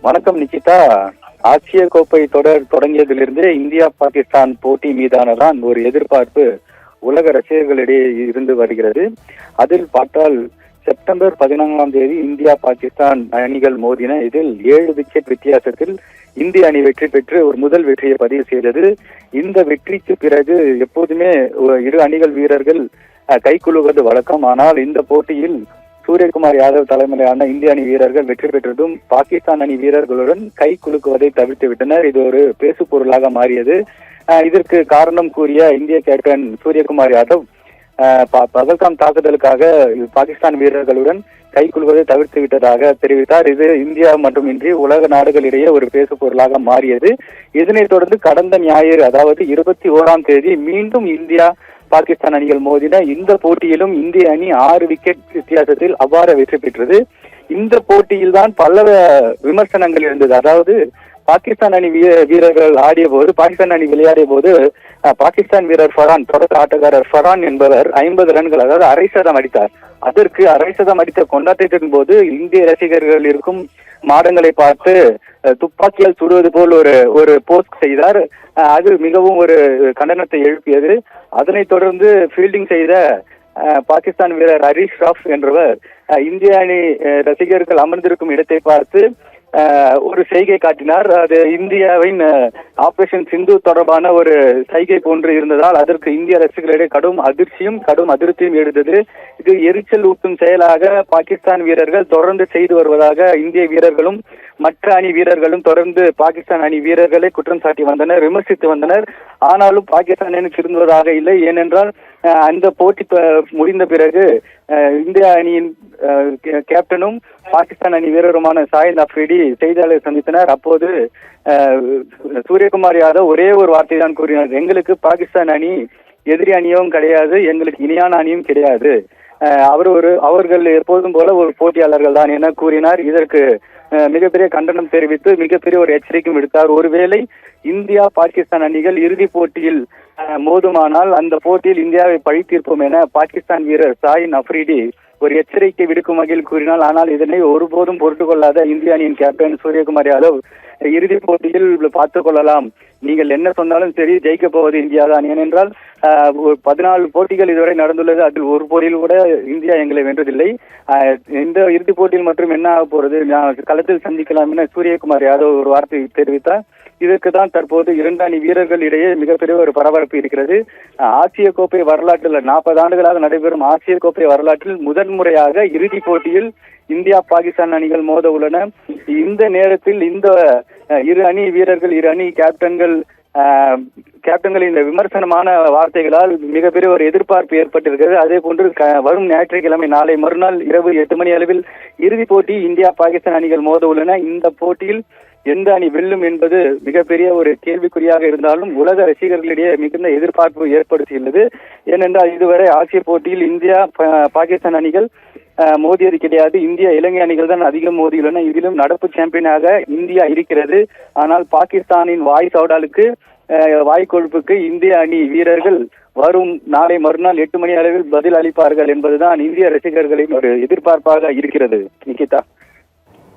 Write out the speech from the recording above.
வணக்கம் நிகிதா. ஆசிய கோப்பை தொடர் தொடங்கியதிலிருந்தே இந்தியா பாகிஸ்தான் போட்டி மீதானதான் ஒரு எதிர்பார்ப்பு உலக ரசிகர்களிடையே இருந்து வருகிறது. அதில் பார்த்தால் செப்டம்பர் 14ஆம் தேதி இந்தியா பாகிஸ்தான் அணிகள் மோதின. இதில் 7 விக்கெட் வித்தியாசத்தில் இந்திய அணி வெற்றி பெற்று ஒரு முதல் வெற்றியை பதிவு செய்தது. இந்த வெற்றிக்கு பிறகு எப்போதுமே இரு அணிகள் வீரர்கள் கைக்குலுவது வழக்கம். ஆனால் இந்த போட்டியில் சூரியகுமார் யாதவ் தலைமையிலான இந்திய அணி வீரர்கள் வெற்றி பெற்றதும் பாகிஸ்தான் அணி வீரர்களுடன் கை குலுக்குவதை தவிர்த்து விட்டனர். இது ஒரு பேசு பொருளாக மாறியது. இதற்கு காரணம் கூறிய இந்திய கேப்டன் சூரியகுமார் யாதவ் பகல்காம் தாக்குதலுக்காக பாகிஸ்தான் வீரர்களுடன் கை குலுக்குவதை தவிர்த்து விட்டதாக தெரிவித்தார். இது இந்தியா மட்டுமின்றி உலக நாடுகளிடையே ஒரு பேசு பொருளாக மாறியது. இதனைத் தொடர்ந்து கடந்த ஞாயிறு, அதாவது 21ஆம் தேதி மீண்டும் இந்தியா பாகிஸ்தான் அணிகள் மோதின. இந்த போட்டியிலும் இந்திய அணி 6 விக்கெட் வித்தியாசத்தில் அபார வெற்றி பெற்றது. இந்த போட்டியில் தான் பல விமர்சனங்கள் இருந்தது. அதாவது பாகிஸ்தான் அணி வீரர்கள் ஆடிய போது, பாகிஸ்தான் அணி விளையாடிய போது பாகிஸ்தான் வீரர் ஃபரான், தொடக்க ஆட்டக்காரர் ஃபரான் என்பவர் 50 ரன்கள், அதாவது அரை சதம் அடித்தார். அதற்கு அரை சதம் அடித்த கொண்டாட்டத்தின் போது இந்திய ரசிகர்கள் இருக்கும் மாடங்களை பார்த்து துப்பாக்கியால் சுடுவது போல் ஒரு போஸ்ட் செய்தார். அது மிகவும் ஒரு கண்டனத்தை எழுப்பியது. அதனைத் தொடர்ந்து ஃபீல்டிங் செய்த பாகிஸ்தான் வீரர் ஹரிஷ் ராஃப் என்றவர் இந்திய அணி ரசிகர்கள் அமர்ந்திருக்கும் இடத்தை பார்த்து ஒரு செய்கை காட்டினார். அது இந்தியாவின் ஆபரேஷன் சிந்து தொடர்பான ஒரு சைகை போன்று இருந்ததால் அதற்கு இந்திய ரசிகர்களிடையே கடும் அதிருப்தியும் எழுந்தது. இது எரிச்சல் ஊட்டும் செயலாக பாகிஸ்தான் வீரர்கள் தொடர்ந்து செய்து வருவதாக இந்திய வீரர்களும் மற்ற அணி வீரர்களும் தொடர்ந்து பாகிஸ்தான் அணி வீரர்களை குற்றம் சாட்டி வந்தனர், விமர்சித்து வந்தனர். ஆனாலும் பாகிஸ்தான் அணி திருந்துவதாக இல்லை. ஏனென்றால் அந்த போட்டி முடிந்த பிறகு இந்திய அணியின் கேப்டனும் பாகிஸ்தான் அணி வீரருமான சாயித் அஃப்ரிடி செய்தியாளரை சந்தித்தனர். அப்போது சூரியகுமார் யாதவ் ஒரே ஒரு வார்த்தை தான் கூறினார்: எங்களுக்கு பாகிஸ்தான் அணி எதிரி அணியும் கிடையாது, எங்களுக்கு இணையான அணியும் கிடையாது. அவர்கள் எப்போதும் போல ஒரு போட்டியாளர்கள் தான் என கூறினார். இதற்கு மிகப்பெரிய கண்டனம் தெரிவித்து மிகப்பெரிய ஒரு எச்சரிக்கையும் விடுத்தார். ஒருவேளை இந்தியா பாகிஸ்தான் அணிகள் இறுதி போட்டியில் மோதுமானால் அந்த போட்டியில் இந்தியாவை பழி தீர்ப்போம் என பாகிஸ்தான் வீரர் சாயித் அஃப்ரிடி ஒரு எச்சரிக்கை விடுக்கும் வகையில் கூறினார். ஆனால் இதனை ஒருபோதும் பொறுத்து கொள்ளாத இந்திய அணியின் கேப்டன் சூரியகுமார் யாதவ் இறுதி போட்டியில் பார்த்துக் கொள்ளலாம், நீங்கள் என்ன சொன்னாலும் சரி, ஜெயிக்க போவது இந்தியா தான். ஏனென்றால் 14 போட்டிகள் இதுவரை நடந்துள்ளது, அதில் ஒரு போட்டியில் கூட இந்தியா எங்களை வென்றதில்லை. இந்த இறுதி போட்டியில் மற்றும் என்ன ஆக போறது, களத்தில் சந்திக்கலாம் என சூரியகுமார் யாதவ் ஒரு வார்த்தை தெரிவித்தார். இதற்கு தான் தற்போது 2 அணி வீரர்கள் இடையே மிகப்பெரிய ஒரு பரபரப்பு இருக்கிறது. ஆசிய கோப்பை வரலாற்றில் 40 ஆண்டுகளாக நடைபெறும் ஆசிய கோப்பை வரலாற்றில் முதன்முறையாக இறுதி போட்டியில் இந்தியா பாகிஸ்தான் அணிகள் மோத உள்ளன. இந்த நேரத்தில் இந்த இரு அணி வீரர்கள், இரு அணி கேப்டன்களின் இந்த விமர்சனமான வார்த்தைகளால் மிகப்பெரிய ஒரு எதிர்பார்ப்பு ஏற்பட்டிருக்கிறது. அதே போன்று வரும் ஞாயிற்றுக்கிழமை, நாளை மறுநாள் இரவு 8 மணி அளவில் இறுதி போட்டி இந்தியா பாகிஸ்தான் அணிகள் மோத உள்ளன. இந்த போட்டியில் எந்த அணி வெல்லும் என்பது மிகப்பெரிய ஒரு கேள்விக்குறியாக இருந்தாலும் உலக ரசிகர்களிடையே மிகுந்த எதிர்பார்ப்பு ஏற்படுத்தியுள்ளது. ஏனென்றால் இதுவரை ஆசிய போட்டியில் இந்தியா பாகிஸ்தான் அணிகள் மோதியது கிடையாது. இந்தியா இலங்கை அணிகள் தான் அதிகம் மோதியுள்ளன. இதிலும் நடப்பு சாம்பியனாக இந்தியா இருக்கிறது. ஆனால் பாகிஸ்தானின் வாய் கொழுப்புக்கு இந்திய அணி வீரர்கள் வரும் நாளை மறுநாள் 8 மணி அளவில் பதில் அளிப்பார்கள் என்பதுதான் இந்திய ரசிகர்களின் ஒரு எதிர்பார்ப்பாக இருக்கிறது. நிகிதா.